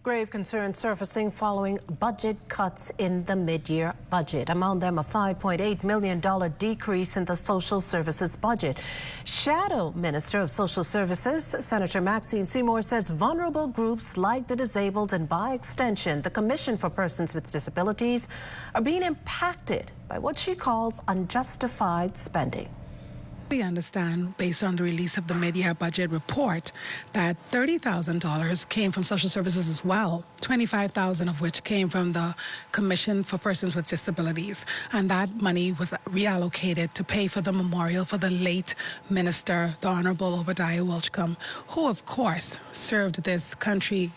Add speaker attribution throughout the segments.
Speaker 1: Grave concern surfacing following budget cuts in the mid-year budget. Among them, a $5.8 million decrease in the social services budget. Shadow Minister of Social Services, Senator Maxine Seymour, says vulnerable groups like the disabled and by extension, the Commission for Persons with Disabilities are being impacted by what she calls unjustified spending.
Speaker 2: We understand, based on the release of the mid-year budget report, that $30,000 came from social services as well, $25,000 of which came from the Commission for Persons with Disabilities. And that money was reallocated to pay for the memorial for the late minister, the Honorable Obadiah Wilchcombe, who, of course, served this country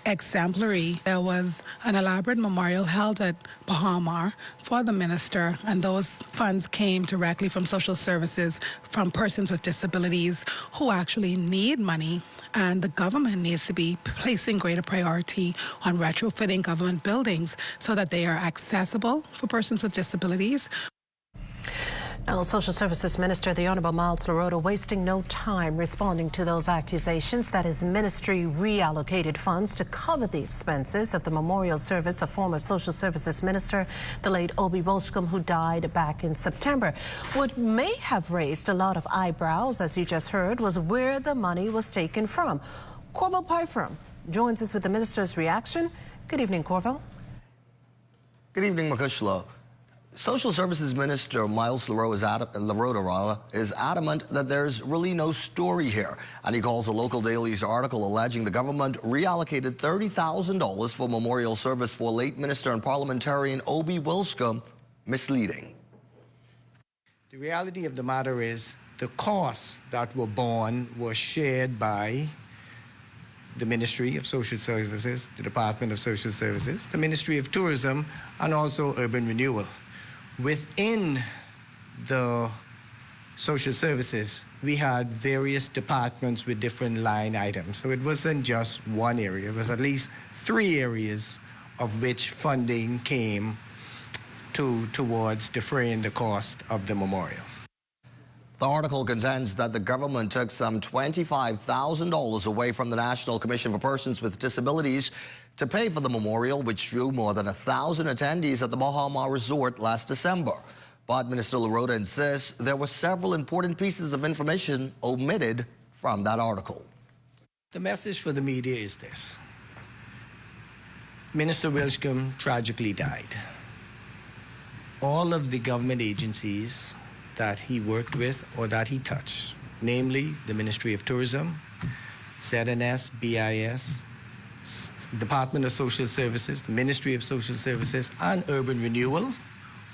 Speaker 2: exemplary. There was an elaborate memorial held at Baha for the minister, and those funds came directly from social services, from persons with disabilities who actually need money, and the government needs to be placing greater priority on retrofitting government buildings so that they are accessible for persons with disabilities.
Speaker 1: Now, Social Services Minister, the Honourable Myles LaRota, wasting no time responding to those accusations that his ministry reallocated funds to cover the expenses of the memorial service of former Social Services Minister, the late Obie Wilchcombe, who died back in September. What may have raised a lot of eyebrows, as you just heard, was where the money was taken from. Corval Pyfrom joins us with the minister's reaction. Good evening, Corval.
Speaker 3: Good evening, Makushla. Social Services Minister Myles LaRota is adamant that there's really no story here, and he calls a local daily's article alleging the government reallocated $30,000 for memorial service for late minister and parliamentarian Obie Wilchcombe misleading.
Speaker 4: The reality of the matter is the costs that were borne were shared by the Ministry of Social Services, the Department of Social Services, the Ministry of Tourism, and also Urban Renewal. Within the social services, we had various departments with different line items. So it wasn't just one area. It was at least 3 areas of which funding came towards defraying the cost of the memorial.
Speaker 3: The article contends that the government took some $25,000 away from the National Commission for Persons with Disabilities to pay for the memorial, which drew more than 1,000 attendees at the Baha Resort last December. But Minister LaRota insists there were several important pieces of information omitted from that article.
Speaker 4: The message for the media is this. Minister Wilchcombe tragically died. All of the government agencies that he worked with or that he touched, namely the Ministry of Tourism, ZNS, BIS, Department of Social Services, Ministry of Social Services, and Urban Renewal,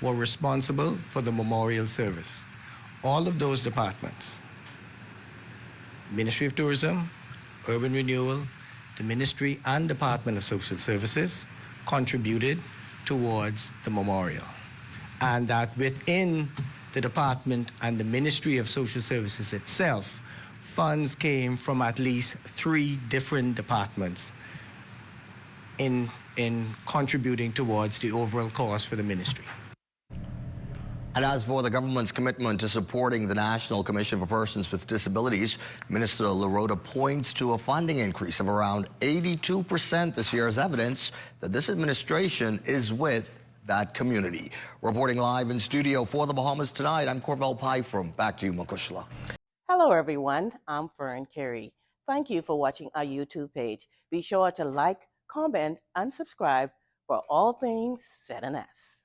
Speaker 4: were responsible for the memorial service. All of those departments, Ministry of Tourism, Urban Renewal, the Ministry and Department of Social Services contributed towards the memorial. And that within the department and the Ministry of Social Services itself, funds came from at least 3 different departments in contributing towards the overall cost for the ministry.
Speaker 3: And as for the government's commitment to supporting the National Commission for Persons with Disabilities, Minister LaRota points to a funding increase of around 82% this year as evidence that this administration is with that community. Reporting live in studio for the Bahamas Tonight, I'm Corval Pyfrom. Back to you, Makushla.
Speaker 5: Hello, everyone. I'm Fern Carey. Thank you for watching our YouTube page. Be sure to like, comment, and subscribe for all things ZNS.